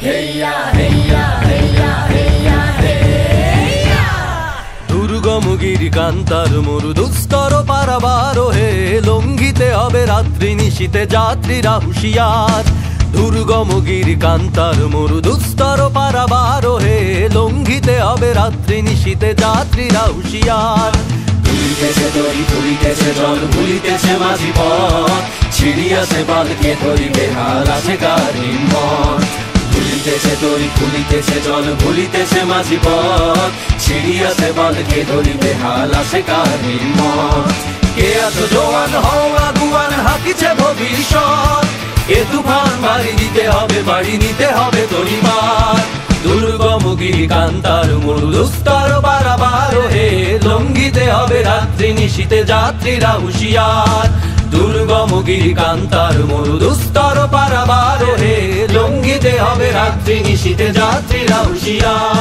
হেইয়া হেইয়া হেইয়া হেইয়া হেইয়া দুর্গম গিরিকান্তার মরু দুস্তর পারাবার হে লঙ্ঘিতে হবে রাত্রি নিশীতে যাত্রীরা হুঁশিয়ার দুর্গম গিরিকান্তার মরু দুস্তর পারাবার হে লঙ্ঘিতে হবে রাত্রি নিশীতে যাত্রীরা হুঁশিয়ার ভুলিতেছে দড়ি ভুলিতেছে জল ভুলিতেছে মাঝি পথ ছিড়িয়াছে বালকে ধরিবে হাল আছে কার হিম্মত ভুলিতেছে দড়ি ভুলিতেছে জল ভুলিতেছে মাঝি পথ ছিড়িয়াছে বালকে ধরিবে হাল আছে কার হিম্মত কে আছো জোয়ান হও আগুয়ান হাকিছে ভবিষ্যৎ এ তুফান বাড়ি দিতে হবে বাড়ি নিতে হবে তরিমার দুর্গম গিরিকান্তার মরু দুস্তর পারাবার হে লঙ্ঘিতে হবে রাত্রি নিশীতে যাত্রীরা হুঁশিয়ার দুর্গম গিরিকান্তার মরু দুস্তর পারাবার হে লঙ্ঘিতে হবে রাত্রি নিশীতে যাত্রীরা হুঁশিয়ার।